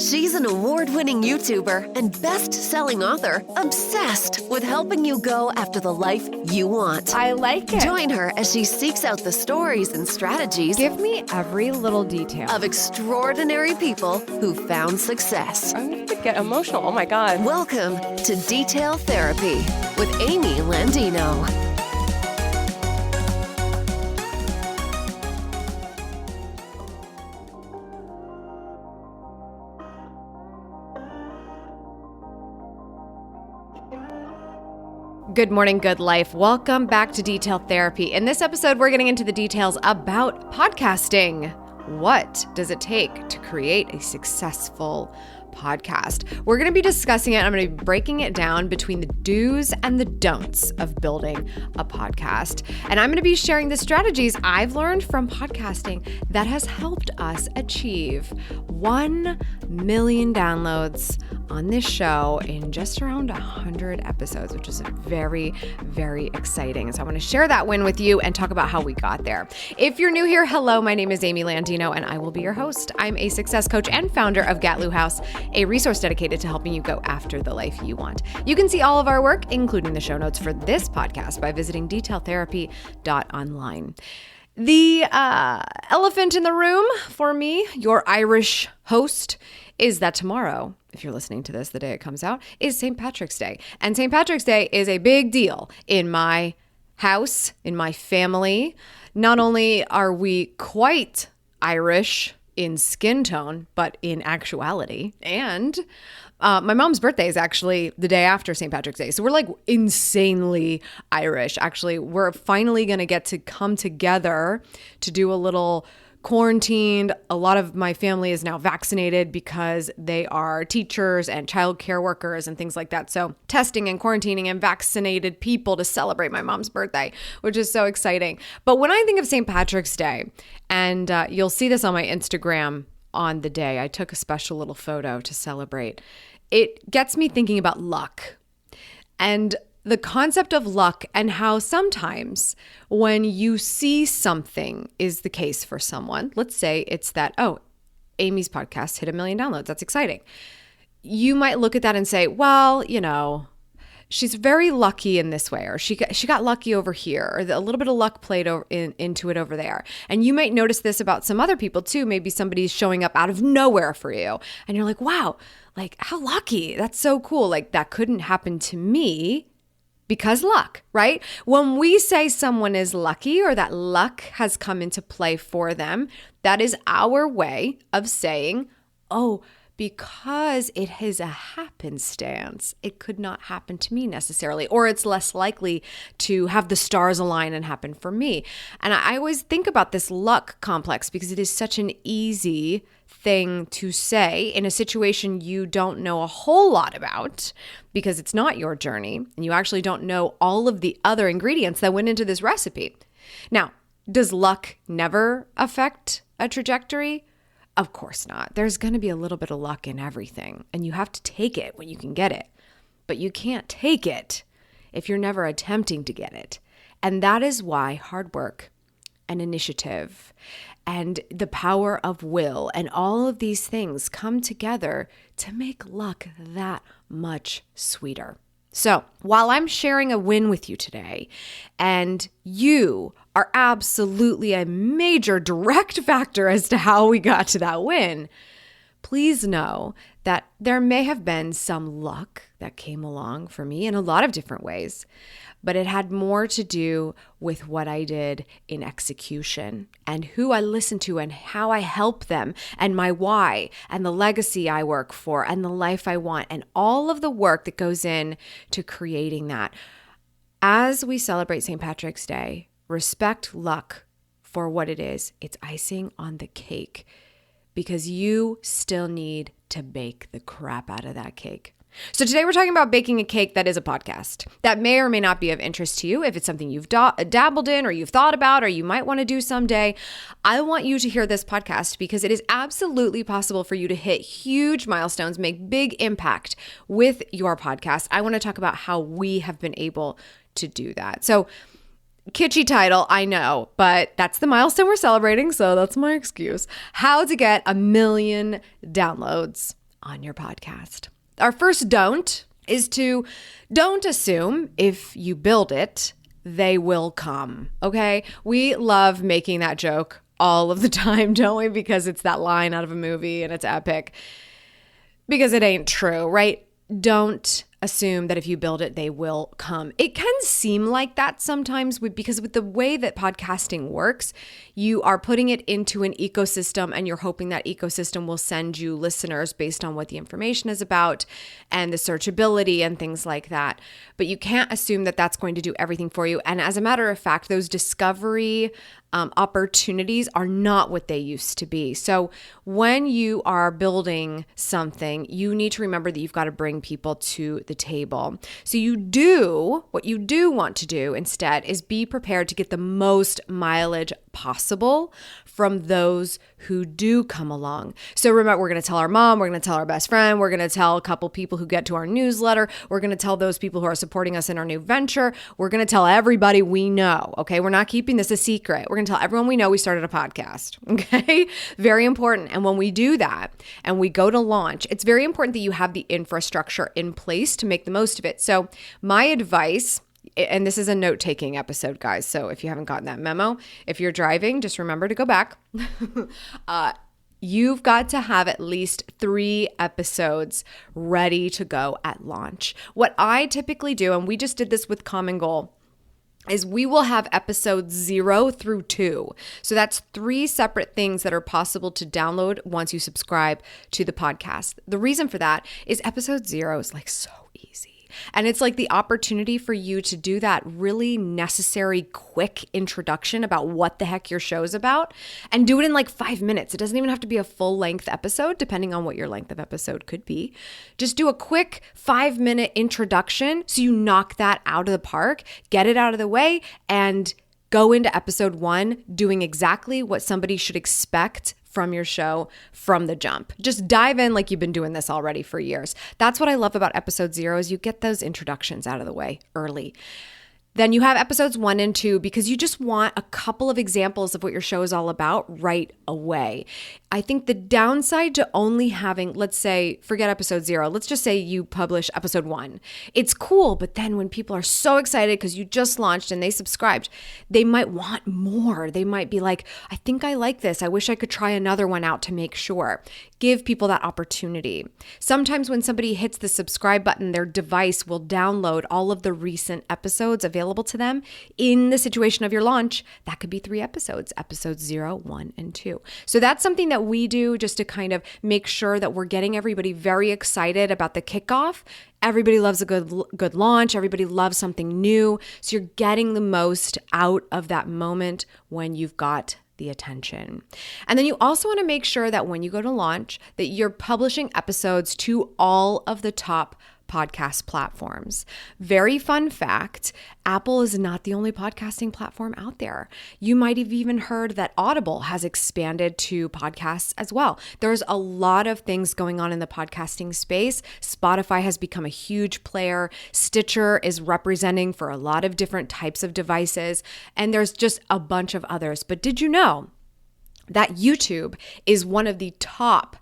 She's an award-winning YouTuber and best-selling author obsessed with helping you go after the life you want. I like it. Join her as she seeks out the stories and strategies Give me every little detail of extraordinary people who found success. I'm going to get emotional. Oh my God. Welcome to Detail Therapy with Amy Landino. Good morning, good life. Welcome back to Detail Therapy. In this episode, we're getting into the details about podcasting. What does it take to create a successful podcast? We're going to be discussing it. I'm going to be breaking it down between the do's and the don'ts of building a podcast. And I'm going to be sharing the strategies I've learned from podcasting that has helped us achieve 1 million downloads on this show in just around 100 episodes, which is very, very exciting. So I want to share that win with you and talk about how we got there. If you're new here, hello, my name is Amy Landino and I will be your host. I'm a success coach and founder of Gatlu House, a resource dedicated to helping you go after the life you want. You can see all of our work, including the show notes for this podcast, by visiting detailtherapy.online. The elephant in the room for me, your Irish host, is that tomorrow, if you're listening to this the day it comes out, is St. Patrick's Day. And St. Patrick's Day is a big deal in my house, in my family. Not only are we quite Irish in skin tone, but in actuality. And my mom's birthday is actually the day after St. Patrick's Day. So we're like insanely Irish. Actually, we're finally going to get to come together to do a little quarantined. A lot of my family is now vaccinated because they are teachers and childcare workers and things like that. So testing and quarantining and vaccinated people to celebrate my mom's birthday, which is so exciting. But when I think of St. Patrick's Day, and you'll see this on my Instagram on the day, I took a special little photo to celebrate. It gets me thinking about luck and the concept of luck and how sometimes when you see something is the case for someone, let's say it's that, oh, Amy's podcast hit 1 million downloads. That's exciting. You might look at that and say, well, you know, she's very lucky in this way, or she got lucky over here, or a little bit of luck played into it over there. And you might notice this about some other people too. Maybe somebody's showing up out of nowhere for you and you're like, wow, like how lucky. That's so cool. Like that couldn't happen to me. Because luck, right? When we say someone is lucky or that luck has come into play for them, that is our way of saying, oh, because it is a happenstance, it could not happen to me necessarily, or it's less likely to have the stars align and happen for me. And I always think about this luck complex because it is such an easy thing to say in a situation you don't know a whole lot about because it's not your journey and you actually don't know all of the other ingredients that went into this recipe. Now, does luck never affect a trajectory? Of course not. There's going to be a little bit of luck in everything and you have to take it when you can get it, but you can't take it if you're never attempting to get it. And that is why hard work and initiative and the power of will and all of these things come together to make luck that much sweeter. So while I'm sharing a win with you today, and you are absolutely a major direct factor as to how we got to that win, please know that there may have been some luck that came along for me in a lot of different ways, but it had more to do with what I did in execution and who I listened to and how I help them and my why and the legacy I work for and the life I want and all of the work that goes in to creating that. As we celebrate St. Patrick's Day, respect luck for what it is. It's icing on the cake because you still need to bake the crap out of that cake. So today we're talking about baking a cake that is a podcast that may or may not be of interest to you. If it's something you've dabbled in or you've thought about or you might want to do someday, I want you to hear this podcast because it is absolutely possible for you to hit huge milestones, make big impact with your podcast. I want to talk about how we have been able to do that. So kitschy title, I know, but that's the milestone we're celebrating, so that's my excuse. How to get 1 million downloads on your podcast. Our first don't is to don't assume if you build it, they will come. Okay? We love making that joke all of the time, don't we? Because it's that line out of a movie and it's epic. Because it ain't true, right? Don't assume that if you build it, they will come. It can seem like that sometimes because with the way that podcasting works, you are putting it into an ecosystem and you're hoping that ecosystem will send you listeners based on what the information is about and the searchability and things like that. But you can't assume that that's going to do everything for you. And as a matter of fact, those discovery opportunities are not what they used to be. So when you are building something, you need to remember that you've got to bring people to the table. So what you do want to do instead is be prepared to get the most mileage possible from those who do come along. So remember, we're going to tell our mom, we're going to tell our best friend, we're going to tell a couple people who get to our newsletter, we're going to tell those people who are supporting us in our new venture, we're going to tell everybody we know, okay? We're not keeping this a secret. We're going to tell everyone we know we started a podcast, okay? Very important. And when we do that and we go to launch, it's very important that you have the infrastructure in place to make the most of it. So my advice, and this is a note-taking episode, guys, so if you haven't gotten that memo, if you're driving, just remember to go back. You've got to have at least 3 episodes ready to go at launch. What I typically do, and we just did this with Common Goal, is we will have episodes 0 through 2. So that's 3 separate things that are possible to download once you subscribe to the podcast. The reason for that is episode 0 is like so easy. And it's like the opportunity for you to do that really necessary, quick introduction about what the heck your show's about and do it in like 5 minutes. It doesn't even have to be a full length episode, depending on what your length of episode could be. Just do a quick 5-minute introduction so you knock that out of the park, get it out of the way, and go into episode 1 doing exactly what somebody should expect from your show from the jump. Just dive in like you've been doing this already for years. That's what I love about episode 0 is you get those introductions out of the way early. Then you have episodes 1 and 2 because you just want a couple of examples of what your show is all about right away. I think the downside to only having, let's say, forget episode 0. Let's just say you publish episode 1. It's cool, but then when people are so excited because you just launched and they subscribed, they might want more. They might be like, I think I like this. I wish I could try another one out to make sure. Give people that opportunity. Sometimes when somebody hits the subscribe button, their device will download all of the recent episodes available to them. In the situation of your launch, that could be 3 episodes, episodes 0, 1, and 2. So that's something that we do just to kind of make sure that we're getting everybody very excited about the kickoff. Everybody loves a good launch. Everybody loves something new. So you're getting the most out of that moment when you've got the attention. And then you also want to make sure that when you go to launch, that you're publishing episodes to all of the top podcast platforms. Very fun fact, Apple is not the only podcasting platform out there. You might have even heard that Audible has expanded to podcasts as well. There's a lot of things going on in the podcasting space. Spotify has become a huge player. Stitcher is representing for a lot of different types of devices. And there's just a bunch of others. But did you know that YouTube is one of the top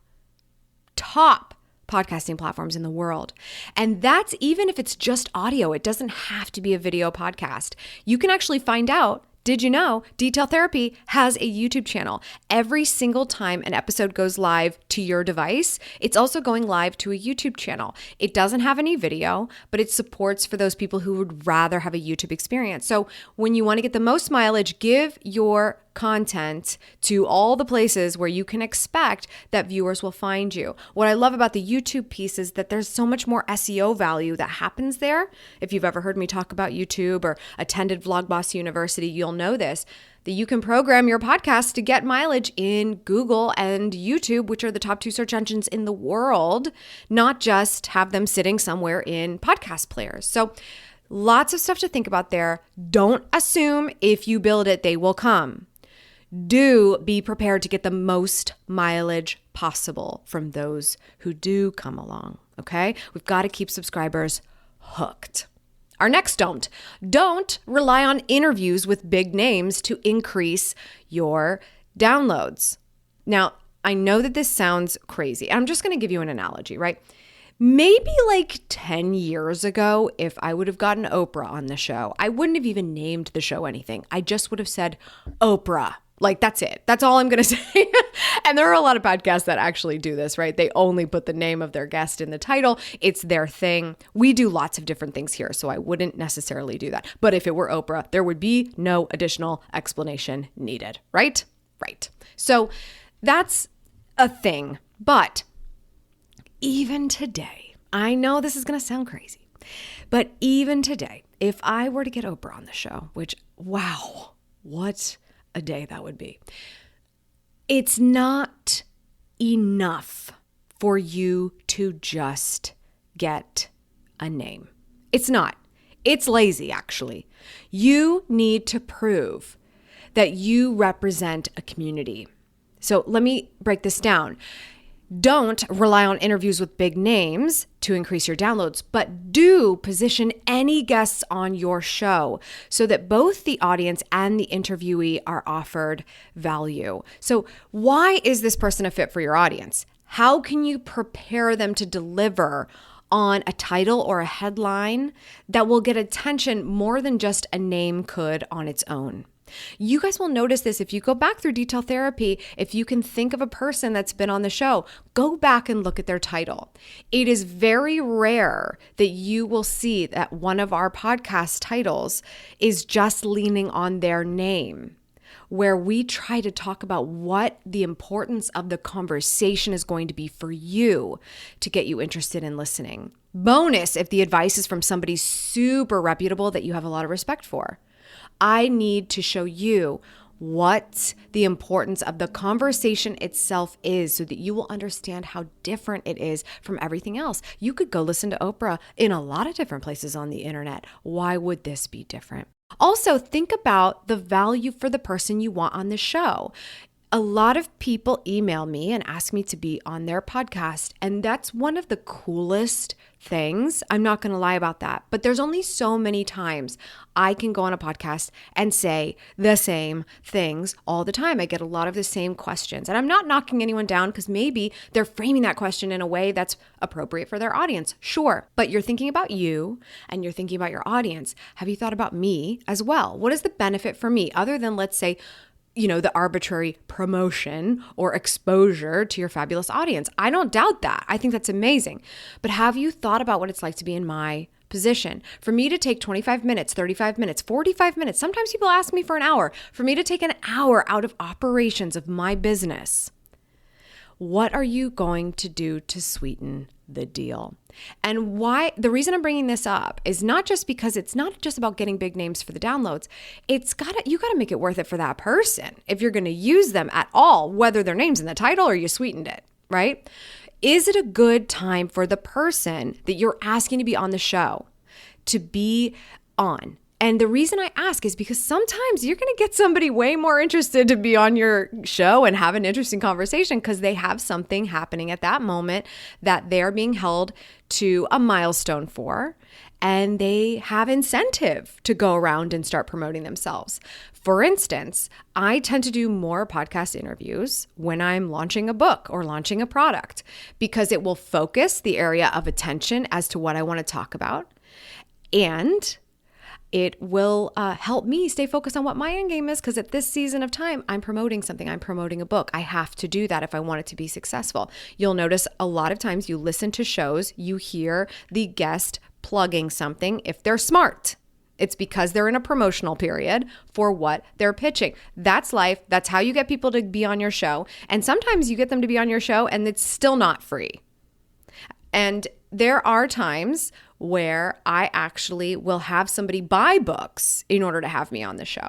podcasting platforms in the world? And that's even if it's just audio. It doesn't have to be a video podcast. You can actually find out, did you know Detail Therapy has a YouTube channel? Every single time an episode goes live to your device, it's also going live to a YouTube channel. It doesn't have any video, but it supports for those people who would rather have a YouTube experience. So when you want to get the most mileage, give your content to all the places where you can expect that viewers will find you. What I love about the YouTube piece is that there's so much more SEO value that happens there. If you've ever heard me talk about YouTube or attended Vlogboss University, you'll know this, that you can program your podcast to get mileage in Google and YouTube, which are the top 2 search engines in the world, not just have them sitting somewhere in podcast players. So lots of stuff to think about there. Don't assume if you build it, they will come. Do be prepared to get the most mileage possible from those who do come along, okay? We've got to keep subscribers hooked. Our next don't rely on interviews with big names to increase your downloads. Now, I know that this sounds crazy. I'm just going to give you an analogy, right? Maybe like 10 years ago, if I would have gotten Oprah on the show, I wouldn't have even named the show anything. I just would have said Oprah. Like, that's it. That's all I'm going to say. And there are a lot of podcasts that actually do this, right? They only put the name of their guest in the title. It's their thing. We do lots of different things here, so I wouldn't necessarily do that. But if it were Oprah, there would be no additional explanation needed, right? Right. So that's a thing. But even today, I know this is going to sound crazy, but even today, if I were to get Oprah on the show, which, wow, what a day that would be. It's not enough for you to just get a name. It's not. It's lazy, actually. You need to prove that you represent a community. So let me break this down. Don't rely on interviews with big names to increase your downloads, but do position any guests on your show so that both the audience and the interviewee are offered value. So why is this person a fit for your audience? How can you prepare them to deliver on a title or a headline that will get attention more than just a name could on its own? You guys will notice this if you go back through detail therapy. If you can think of a person that's been on the show, go back and look at their title. It is very rare that you will see that one of our podcast titles is just leaning on their name, where we try to talk about what the importance of the conversation is going to be for you to get you interested in listening. Bonus if the advice is from somebody super reputable that you have a lot of respect for. I need to show you what the importance of the conversation itself is so that you will understand how different it is from everything else. You could go listen to Oprah in a lot of different places on the internet. Why would this be different? Also, think about the value for the person you want on the show. A lot of people email me and ask me to be on their podcast, and that's one of the coolest things. I'm not going to lie about that, but there's only so many times I can go on a podcast and say the same things all the time. I get a lot of the same questions, and I'm not knocking anyone down because maybe they're framing that question in a way that's appropriate for their audience. Sure, but you're thinking about you and you're thinking about your audience. Have you thought about me as well? What is the benefit for me other than, let's say, the arbitrary promotion or exposure to your fabulous audience? I don't doubt that. I think that's amazing. But have you thought about what it's like to be in my position? For me to take 25 minutes, 35 minutes, 45 minutes, sometimes people ask me for an hour, for me to take an hour out of operations of my business. What are you going to do to sweeten the deal? And why the reason I'm bringing this up is not just because it's not just about getting big names for the downloads. You got to make it worth it for that person if you're going to use them at all, whether their name's in the title or you sweetened it, right? Is it a good time for the person that you're asking to be on the show to be on? And the reason I ask is because sometimes you're going to get somebody way more interested to be on your show and have an interesting conversation because they have something happening at that moment that they're being held to a milestone for, and they have incentive to go around and start promoting themselves. For instance, I tend to do more podcast interviews when I'm launching a book or launching a product because it will focus the area of attention as to what I want to talk about, and it will help me stay focused on what my end game is, because at this season of time, I'm promoting something. I'm promoting a book. I have to do that if I want it to be successful. You'll notice a lot of times you listen to shows, you hear the guest plugging something if they're smart. It's because they're in a promotional period for what they're pitching. That's life. That's how you get people to be on your show. And sometimes you get them to be on your show and it's still not free. And there are times where I actually will have somebody buy books in order to have me on the show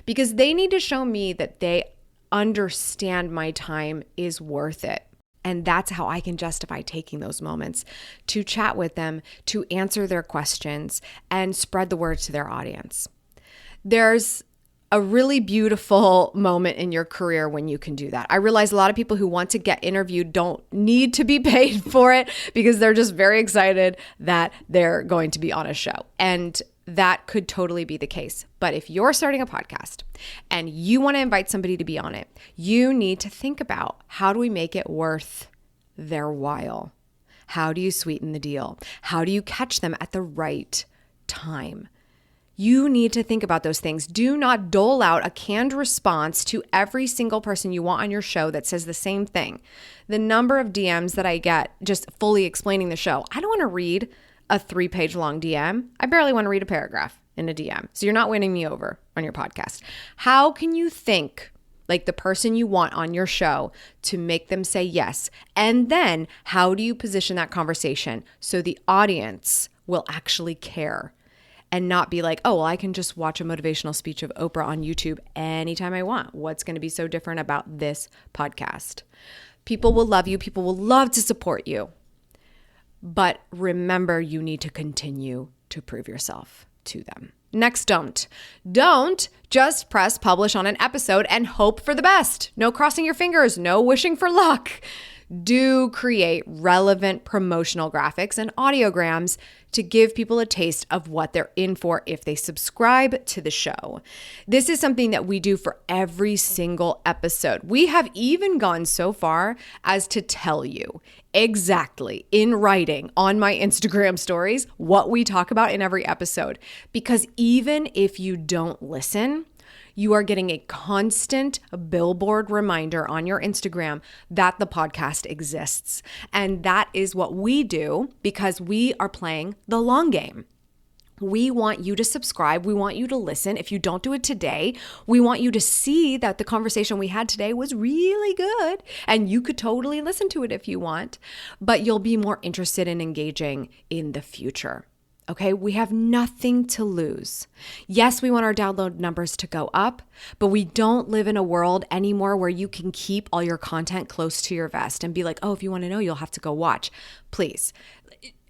because they need to show me that they understand my time is worth it. And that's how I can justify taking those moments to chat with them, to answer their questions, and spread the word to their audience. There's a really beautiful moment in your career when you can do that. I realize a lot of people who want to get interviewed don't need to be paid for it because they're just very excited that they're going to be on a show. And that could totally be the case. But if you're starting a podcast and you want to invite somebody to be on it, you need to think about, how do we make it worth their while? How do you sweeten the deal? How do you catch them at the right time? You need to think about those things. Do not dole out a canned response to every single person you want on your show that says the same thing. The number of DMs that I get just fully explaining the show, I don't want to read a 3-page long DM. I barely want to read a paragraph in a DM. So you're not winning me over on your podcast. How can you think like the person you want on your show to make them say yes? And then how do you position that conversation so the audience will actually care and not be like, oh, well, I can just watch a motivational speech of Oprah on YouTube anytime I want. What's going to be so different about this podcast? People will love you. People will love to support you. But remember, you need to continue to prove yourself to them. Next, don't. Don't just press publish on an episode and hope for the best. No crossing your fingers, no wishing for luck. Do create relevant promotional graphics and audiograms to give people a taste of what they're in for if they subscribe to the show. This is something that we do for every single episode. We have even gone so far as to tell you exactly in writing on my Instagram stories what we talk about in every episode. Because even if you don't listen, you are getting a constant billboard reminder on your Instagram that the podcast exists. And that is what we do because we are playing the long game. We want you to subscribe. We want you to listen. If you don't do it today, we want you to see that the conversation we had today was really good and you could totally listen to it if you want, but you'll be more interested in engaging in the future. Okay, we have nothing to lose. Yes, we want our download numbers to go up, but we don't live in a world anymore where you can keep all your content close to your vest and be like, oh, if you want to know, you'll have to go watch. Please.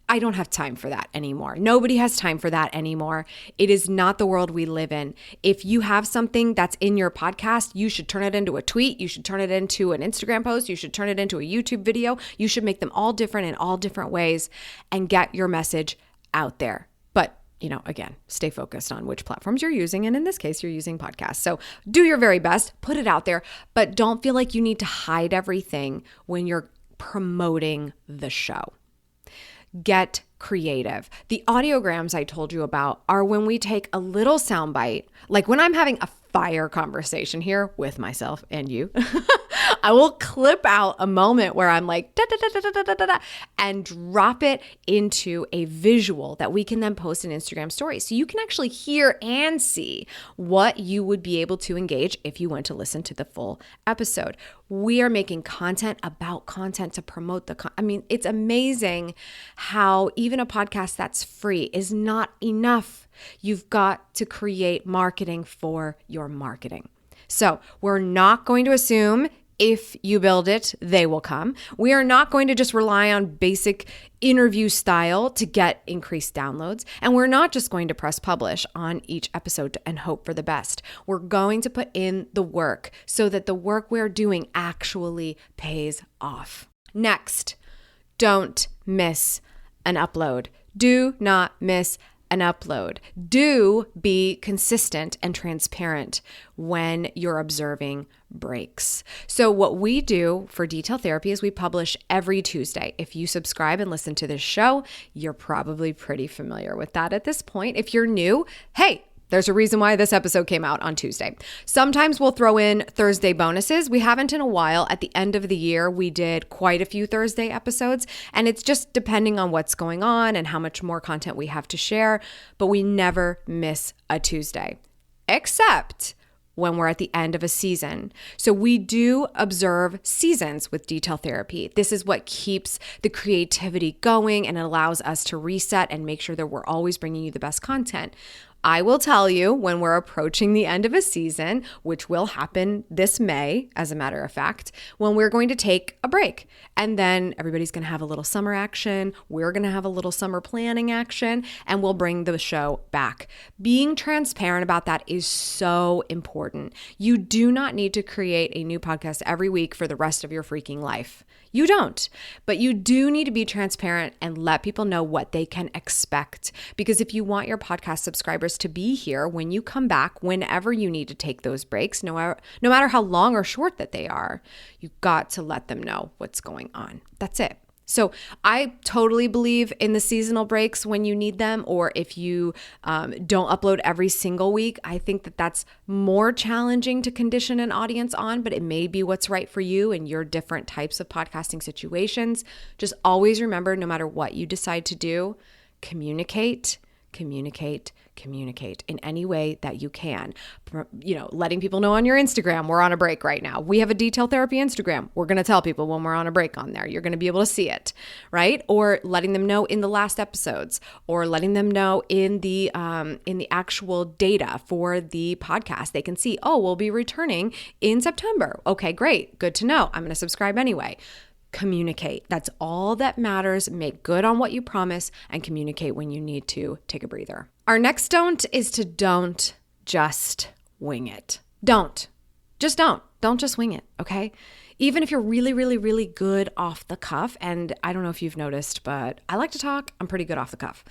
I don't have time for that anymore. Nobody has time for that anymore. It is not the world we live in. If you have something that's in your podcast, you should turn it into a tweet. You should turn it into an Instagram post. You should turn it into a YouTube video. You should make them all different in all different ways and get your message out there. But, again, stay focused on which platforms you're using. And in this case, you're using podcasts. So do your very best, put it out there, but don't feel like you need to hide everything when you're promoting the show. Get creative. The audiograms I told you about are when we take a little soundbite, like when I'm having a fire conversation here with myself and you, I will clip out a moment where I'm like, da, da, da, da, da, da, da, da, and drop it into a visual that we can then post in Instagram stories. So you can actually hear and see what you would be able to engage if you went to listen to the full episode. We are making content about content to promote it's amazing how even a podcast that's free is not enough. You've got to create marketing for your marketing. So we're not going to assume if you build it, they will come. We are not going to just rely on basic interview style to get increased downloads. And we're not just going to press publish on each episode and hope for the best. We're going to put in the work so that the work we're doing actually pays off. Next, don't miss an upload. Do not miss an upload. Do be consistent and transparent when you're observing breaks. So what we do for Detail Therapy is we publish every Tuesday. If you subscribe and listen to this show, you're probably pretty familiar with that at this point. If you're new, hey, there's a reason why this episode came out on Tuesday. Sometimes we'll throw in Thursday bonuses. We haven't in a while. At the end of the year, we did quite a few Thursday episodes, and it's just depending on what's going on and how much more content we have to share, but we never miss a Tuesday, except when we're at the end of a season. So we do observe seasons with Detail Therapy. This is what keeps the creativity going and allows us to reset and make sure that we're always bringing you the best content. I will tell you when we're approaching the end of a season, which will happen this May, as a matter of fact, when we're going to take a break. And then everybody's going to have a little summer action. We're going to have a little summer planning action, and we'll bring the show back. Being transparent about that is so important. You do not need to create a new podcast every week for the rest of your freaking life. You don't, but you do need to be transparent and let people know what they can expect. Because if you want your podcast subscribers to be here when you come back, whenever you need to take those breaks, no matter how long or short that they are, you've got to let them know what's going on. That's it. So I totally believe in the seasonal breaks when you need them, or if you don't upload every single week. I think that that's more challenging to condition an audience on, but it may be what's right for you and your different types of podcasting situations. Just always remember, no matter what you decide to do, communicate in any way that you can. Letting people know on your Instagram, we're on a break right now. We have a detail therapy Instagram. We're going to tell people when we're on a break on there. You're going to be able to see it, right? Or letting them know in the last episodes, or letting them know in the actual data for the podcast. They can see, oh, we'll be returning in September. Okay, great. Good to know. I'm going to subscribe anyway. Communicate. That's all that matters. Make good on what you promise and communicate when you need to take a breather. Our next don't is to don't just wing it. Don't. Just don't. Don't just wing it, okay? Even if you're really, really, really good off the cuff, and I don't know if you've noticed, but I like to talk. I'm pretty good off the cuff.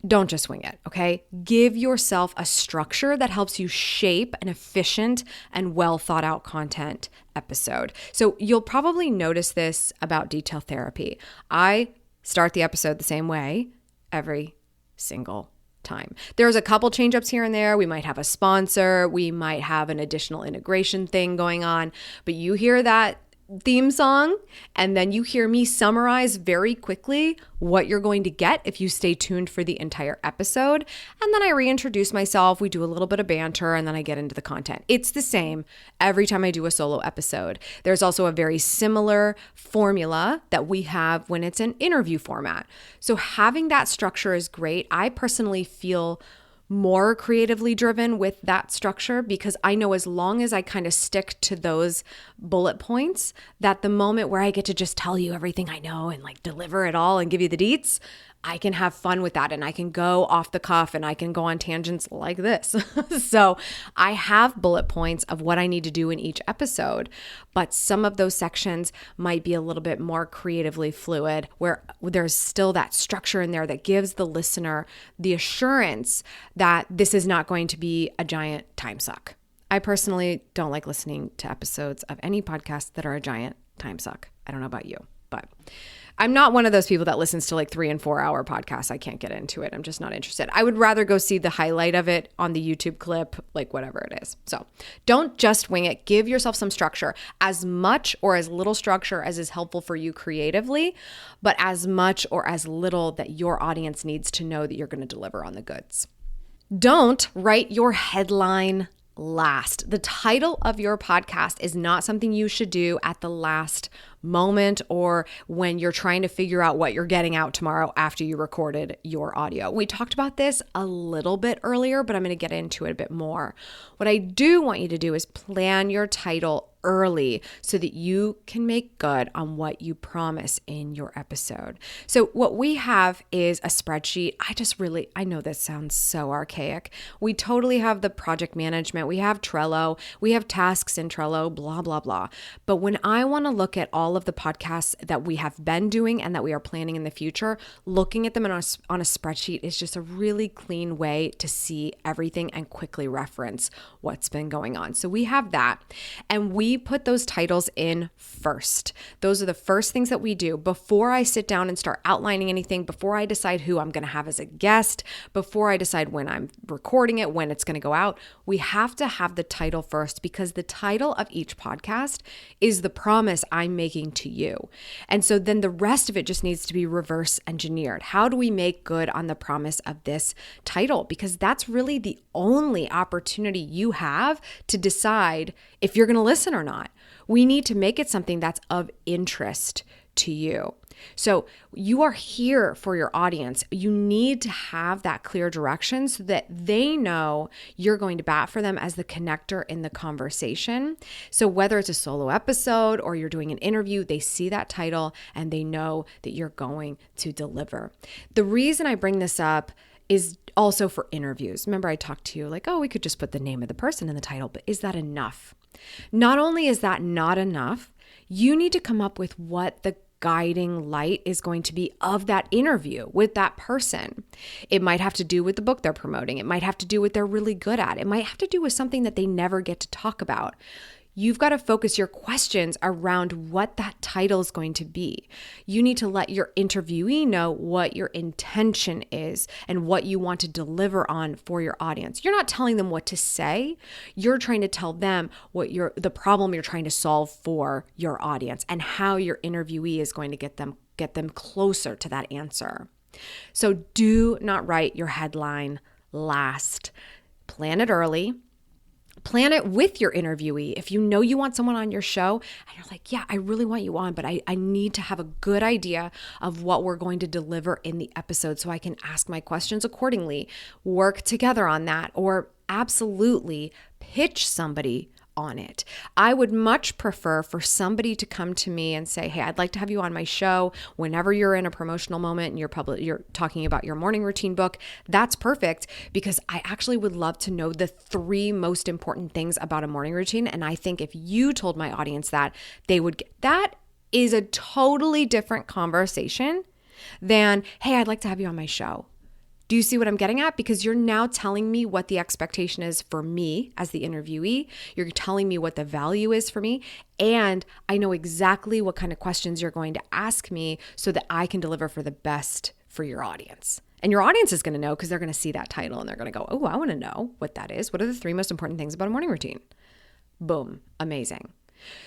Don't just wing it, okay? Give yourself a structure that helps you shape an efficient and well thought out content episode. So you'll probably notice this about detail therapy. I start the episode the same way every single time. There's a couple change ups here and there. We might have a sponsor. We might have an additional integration thing going on, but you hear that theme song, and then you hear me summarize very quickly what you're going to get if you stay tuned for the entire episode. And then I reintroduce myself, we do a little bit of banter, and then I get into the content. It's the same every time I do a solo episode. There's also a very similar formula that we have when it's an interview format. So having that structure is great. I personally feel more creatively driven with that structure because I know as long as I kind of stick to those bullet points, that the moment where I get to just tell you everything I know and like deliver it all and give you the deets, I can have fun with that and I can go off the cuff and I can go on tangents like this. So I have bullet points of what I need to do in each episode, but some of those sections might be a little bit more creatively fluid where there's still that structure in there that gives the listener the assurance that this is not going to be a giant time suck. I personally don't like listening to episodes of any podcast that are a giant time suck. I don't know about you, but I'm not one of those people that listens to like 3 and 4 hour podcasts. I can't get into it. I'm just not interested. I would rather go see the highlight of it on the YouTube clip, like whatever it is. So don't just wing it. Give yourself some structure, as much or as little structure as is helpful for you creatively, but as much or as little that your audience needs to know that you're going to deliver on the goods. Don't write your headline last. The title of your podcast is not something you should do at the last moment or when you're trying to figure out what you're getting out tomorrow after you recorded your audio. We talked about this a little bit earlier, but I'm going to get into it a bit more. What I do want you to do is plan your title early so that you can make good on what you promise in your episode. So what we have is a spreadsheet. I know this sounds so archaic. We totally have the project management. We have Trello. We have tasks in Trello, blah, blah, blah. But when I want to look at all of the podcasts that we have been doing and that we are planning in the future, looking at them on a spreadsheet is just a really clean way to see everything and quickly reference what's been going on. So we have that, and we put those titles in first. Those are the first things that we do before I sit down and start outlining anything, before I decide who I'm going to have as a guest, before I decide when I'm recording it, when it's going to go out. We have to have the title first because the title of each podcast is the promise I'm making to you. And so then the rest of it just needs to be reverse engineered. How do we make good on the promise of this title? Because that's really the only opportunity you have to decide if you're going to listen or not. We need to make it something that's of interest to you. So you are here for your audience. You need to have that clear direction so that they know you're going to bat for them as the connector in the conversation. So whether it's a solo episode or you're doing an interview, they see that title and they know that you're going to deliver. The reason I bring this up is also for interviews. Remember, I talked to you like, oh, we could just put the name of the person in the title, but is that enough? Not only is that not enough, You need to come up with what the guiding light is going to be of that interview with that person. It might have to do with the book they're promoting. It might have to do with what they're really good at. It might have to do with something that they never get to talk about. You've got to focus your questions around what that title is going to be. You need to let your interviewee know what your intention is and what you want to deliver on for your audience. You're not telling them what to say. You're trying to tell them what the problem you're trying to solve for your audience and how your interviewee is going to get them closer to that answer. So do not write your headline last. Plan it early. Plan it with your interviewee. If you know you want someone on your show and you're like, yeah, I really want you on, but I need to have a good idea of what we're going to deliver in the episode so I can ask my questions accordingly, work together on that, or absolutely pitch somebody on it. I would much prefer for somebody to come to me and say, hey, I'd like to have you on my show whenever you're in a promotional moment and you're talking about your morning routine book. That's perfect, because I actually would love to know the 3 most important things about a morning routine. And I think if you told my audience that, they would get that. Is a totally different conversation than, hey, I'd like to have you on my show. Do you see what I'm getting at? Because you're now telling me what the expectation is for me as the interviewee. You're telling me what the value is for me. And I know exactly what kind of questions you're going to ask me so that I can deliver for the best for your audience. And your audience is going to know because they're going to see that title and they're going to go, oh, I want to know what that is. What are the 3 most important things about a morning routine? Boom. Amazing.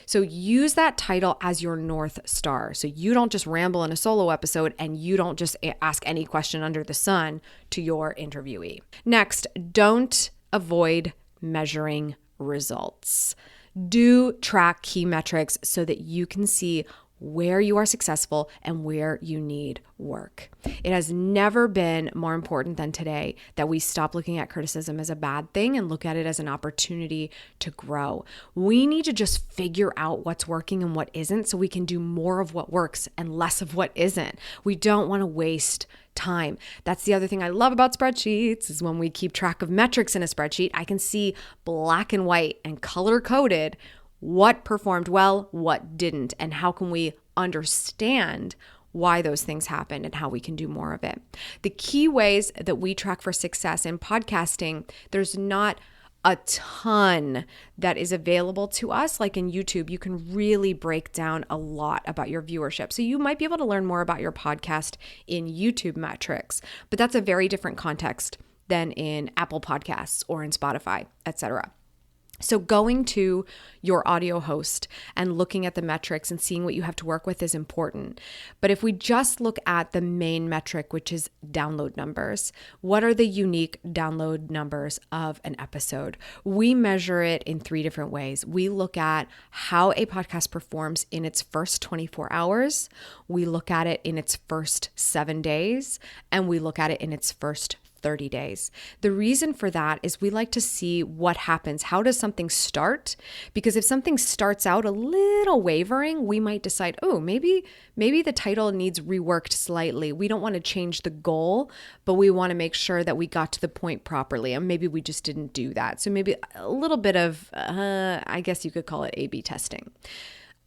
So use that title as your North Star. So you don't just ramble in a solo episode and you don't just ask any question under the sun to your interviewee. Next, don't avoid measuring results. Do track key metrics so that you can see where you are successful and where you need work. It has never been more important than today that we stop looking at criticism as a bad thing and look at it as an opportunity to grow. We need to just figure out what's working and what isn't so we can do more of what works and less of what isn't. We don't want to waste time. That's the other thing I love about spreadsheets is when we keep track of metrics in a spreadsheet, I can see black and white and color coded what performed well, what didn't, and how can we understand why those things happened and how we can do more of it. The key ways that we track for success in podcasting, there's not a ton that is available to us. Like in YouTube, you can really break down a lot about your viewership. So you might be able to learn more about your podcast in YouTube metrics, but that's a very different context than in Apple Podcasts or in Spotify, etc. So going to your audio host and looking at the metrics and seeing what you have to work with is important. But if we just look at the main metric, which is download numbers, what are the unique download numbers of an episode? We measure it in 3 different ways. We look at how a podcast performs in its first 24 hours. We look at it in its first 7 days, and we look at it in its first 30 days. The reason for that is we like to see what happens. How does something start? Because if something starts out a little wavering, we might decide, oh, maybe the title needs reworked slightly. We don't want to change the goal, but we want to make sure that we got to the point properly. And maybe we just didn't do that. So maybe a little bit of, I guess you could call it A/B testing.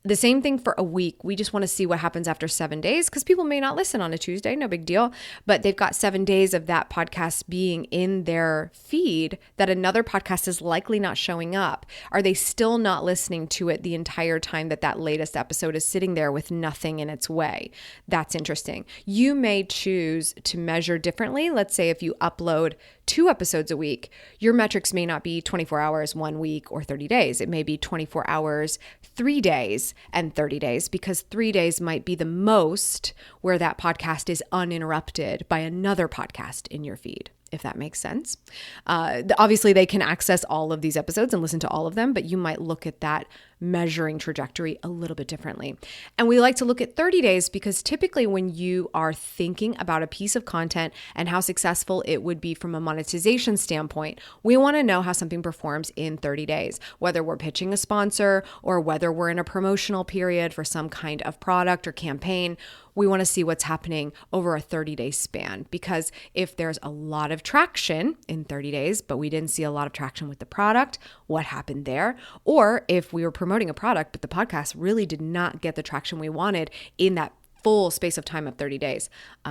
The same thing for a week. We just want to see what happens after 7 days because people may not listen on a Tuesday, no big deal, but they've got 7 days of that podcast being in their feed that another podcast is likely not showing up. Are they still not listening to it the entire time that latest episode is sitting there with nothing in its way? That's interesting. You may choose to measure differently. Let's say if you upload 2 episodes a week, your metrics may not be 24 hours, 1 week, or 30 days. It may be 24 hours, 3 days, and 30 days, because 3 days might be the most where that podcast is uninterrupted by another podcast in your feed, if that makes sense. Obviously, they can access all of these episodes and listen to all of them, but you might look at that measuring trajectory a little bit differently. And we like to look at 30 days because typically when you are thinking about a piece of content and how successful it would be from a monetization standpoint, we want to know how something performs in 30 days, whether we're pitching a sponsor or whether we're in a promotional period for some kind of product or campaign. We want to see what's happening over a 30-day span, because if there's a lot of of traction in 30 days, but we didn't see a lot of traction with the product, what happened there? Or if we were promoting a product, but the podcast really did not get the traction we wanted in that full space of time of 30 days,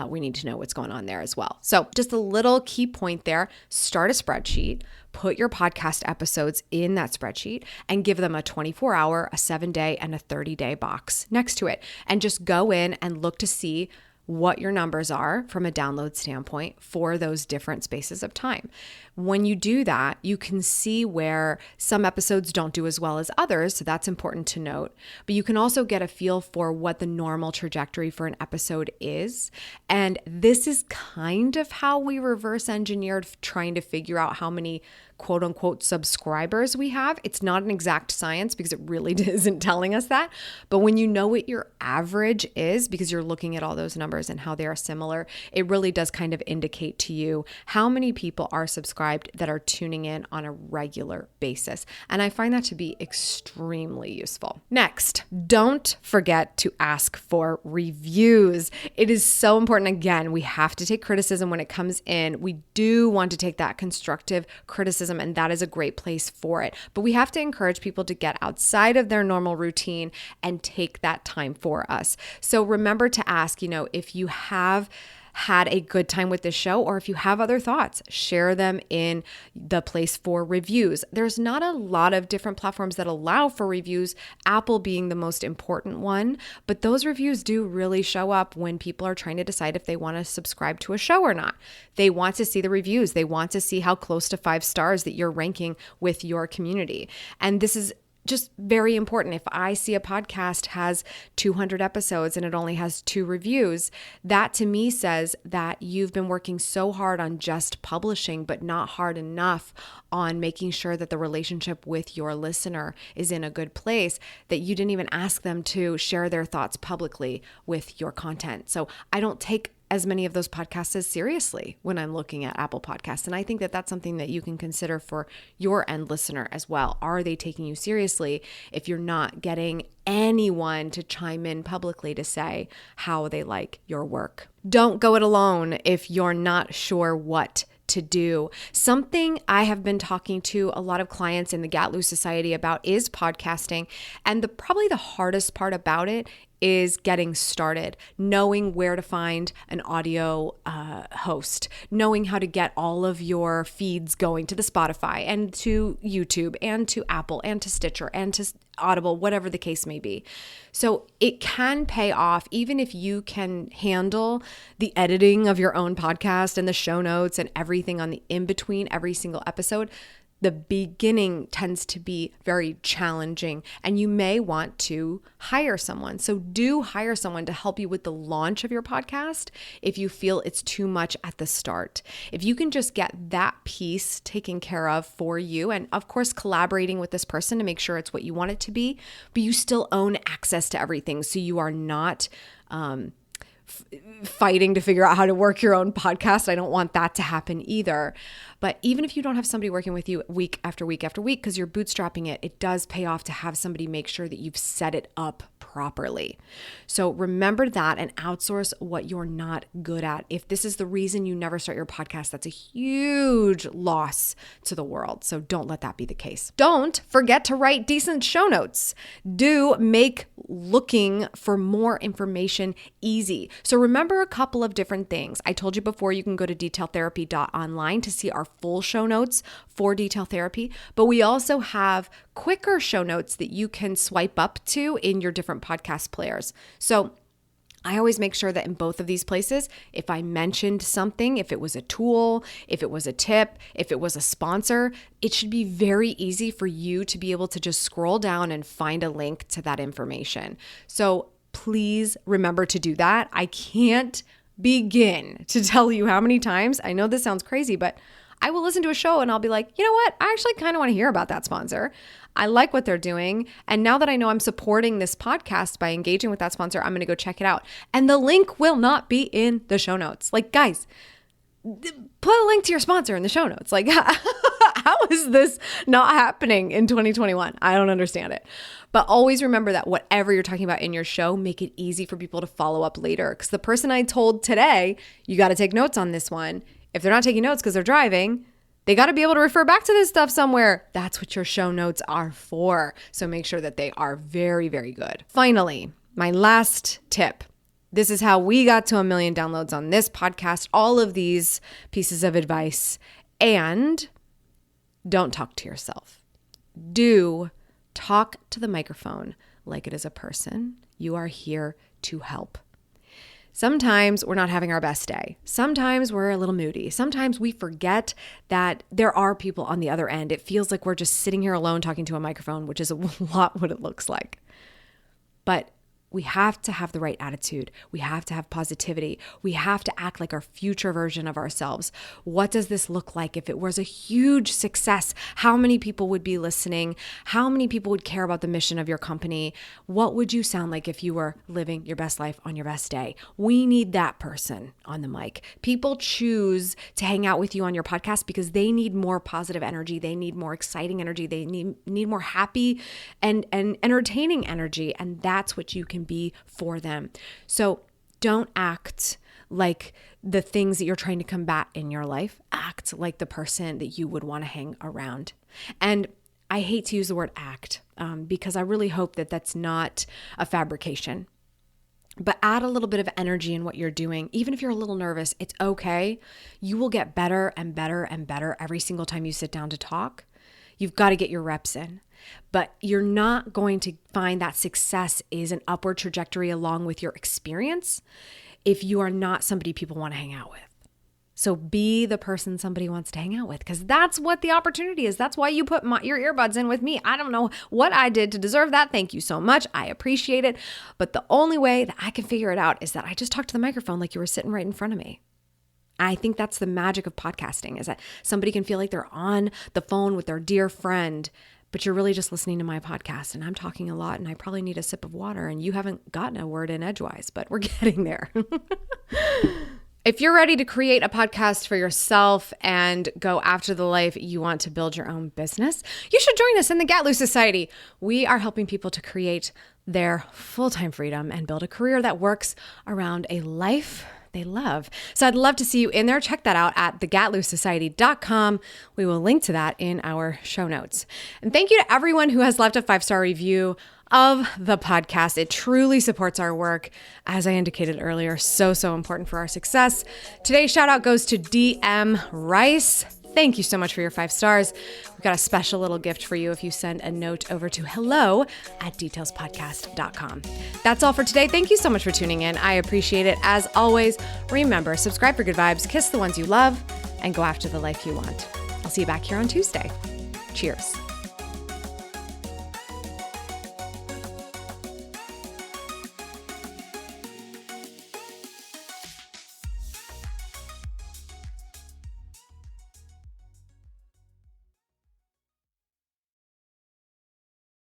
we need to know what's going on there as well. So just a little key point there, start a spreadsheet, put your podcast episodes in that spreadsheet and give them a 24-hour, a 7-day, and a 30-day box next to it. And just go in and look to see what your numbers are from a download standpoint for those different spaces of time. When you do that, you can see where some episodes don't do as well as others, so that's important to note. But you can also get a feel for what the normal trajectory for an episode is. And this is kind of how we reverse engineered trying to figure out how many quote unquote subscribers we have. It's not an exact science because it really isn't telling us that. But when you know what your average is, because you're looking at all those numbers and how they are similar, it really does kind of indicate to you how many people are subscribed that are tuning in on a regular basis. And I find that to be extremely useful. Next, don't forget to ask for reviews. It is so important. Again, we have to take criticism when it comes in. We do want to take that constructive criticism, and that is a great place for it. But we have to encourage people to get outside of their normal routine and take that time for us. So remember to ask, if you have had a good time with this show, or if you have other thoughts, share them in the place for reviews. There's not a lot of different platforms that allow for reviews, Apple being the most important one, but those reviews do really show up when people are trying to decide if they want to subscribe to a show or not. They want to see the reviews. They want to see how close to 5 stars that you're ranking with your community. And this is just very important. If I see a podcast has 200 episodes and it only has 2 reviews, that to me says that you've been working so hard on just publishing, but not hard enough on making sure that the relationship with your listener is in a good place, that you didn't even ask them to share their thoughts publicly with your content. So I don't take as many of those podcasts as seriously when I'm looking at Apple Podcasts. And I think that that's something that you can consider for your end listener as well. Are they taking you seriously if you're not getting anyone to chime in publicly to say how they like your work? Don't go it alone if you're not sure what to do. Something I have been talking to a lot of clients in the Gatlu Society about is podcasting. And probably the hardest part about it is getting started, knowing where to find an audio host, knowing how to get all of your feeds going to the Spotify and to YouTube and to Apple and to Stitcher and to Audible, whatever the case may be. So it can pay off even if you can handle the editing of your own podcast and the show notes and everything on the in between every single episode. The beginning tends to be very challenging, and you may want to hire someone. So do hire someone to help you with the launch of your podcast if you feel it's too much at the start. If you can just get that piece taken care of for you, and of course collaborating with this person to make sure it's what you want it to be, but you still own access to everything, so you are not fighting to figure out how to work your own podcast. I don't want that to happen either. But even if you don't have somebody working with you week after week after week because you're bootstrapping it, it does pay off to have somebody make sure that you've set it up properly. So remember that and outsource what you're not good at. If this is the reason you never start your podcast, that's a huge loss to the world. So don't let that be the case. Don't forget to write decent show notes. Do make looking for more information easy. So remember a couple of different things. I told you before, you can go to detailtherapy.online to see our full show notes for Detail Therapy, but we also have quicker show notes that you can swipe up to in your different podcast players. So I always make sure that in both of these places, if I mentioned something, if it was a tool, if it was a tip, if it was a sponsor, it should be very easy for you to be able to just scroll down and find a link to that information. So please remember to do that. I can't begin to tell you how many times, I know this sounds crazy, but I will listen to a show and I'll be like, you know what? I actually kind of want to hear about that sponsor. I like what they're doing. And now that I know I'm supporting this podcast by engaging with that sponsor, I'm going to go check it out. And the link will not be in the show notes. Like, guys, put a link to your sponsor in the show notes. Like, how is this not happening in 2021? I don't understand it. But always remember that whatever you're talking about in your show, make it easy for people to follow up later. Because the person I told today, you got to take notes on this one, if they're not taking notes because they're driving, they got to be able to refer back to this stuff somewhere. That's what your show notes are for. So make sure that they are very, very good. Finally, my last tip. This is how we got to 1 million downloads on this podcast. All of these pieces of advice. And don't talk to yourself. Do talk to the microphone like it is a person. You are here to help. Sometimes we're not having our best day. Sometimes we're a little moody. Sometimes we forget that there are people on the other end. It feels like we're just sitting here alone talking to a microphone, which is a lot what it looks like. But we have to have the right attitude. We have to have positivity. We have to act like our future version of ourselves. What does this look like if it was a huge success? How many people would be listening? How many people would care about the mission of your company? What would you sound like if you were living your best life on your best day? We need that person on the mic. People choose to hang out with you on your podcast because they need more positive energy. They need more exciting energy. They need more happy and entertaining energy. And that's what you can be for them. So don't act like the things that you're trying to combat in your life. Act like the person that you would want to hang around. And I hate to use the word act because I really hope that that's not a fabrication. But add a little bit of energy in what you're doing. Even if you're a little nervous, it's okay. You will get better and better and better every single time you sit down to talk. You've got to get your reps in. But you're not going to find that success is an upward trajectory along with your experience if you are not somebody people want to hang out with. So be the person somebody wants to hang out with, because that's what the opportunity is. That's why you put your earbuds in with me. I don't know what I did to deserve that. Thank you so much. I appreciate it. But the only way that I can figure it out is that I just talk to the microphone like you were sitting right in front of me. I think that's the magic of podcasting, is that somebody can feel like they're on the phone with their dear friend, but you're really just listening to my podcast, and I'm talking a lot, and I probably need a sip of water, and you haven't gotten a word in edgewise, but we're getting there. If you're ready to create a podcast for yourself and go after the life you want to build your own business, you should join us in the Gatlu Society. We are helping people to create their full-time freedom and build a career that works around a life they love. So I'd love to see you in there. Check that out at thegatlusociety.com. We will link to that in our show notes. And thank you to everyone who has left a 5-star review of the podcast. It truly supports our work. As I indicated earlier, so important for our success. Today's shout out goes to DM Rice. Thank you so much for your 5 stars. We've got a special little gift for you if you send a note over to hello@detailspodcast.com. That's all for today. Thank you so much for tuning in. I appreciate it. As always, remember, subscribe for good vibes, kiss the ones you love, and go after the life you want. I'll see you back here on Tuesday. Cheers.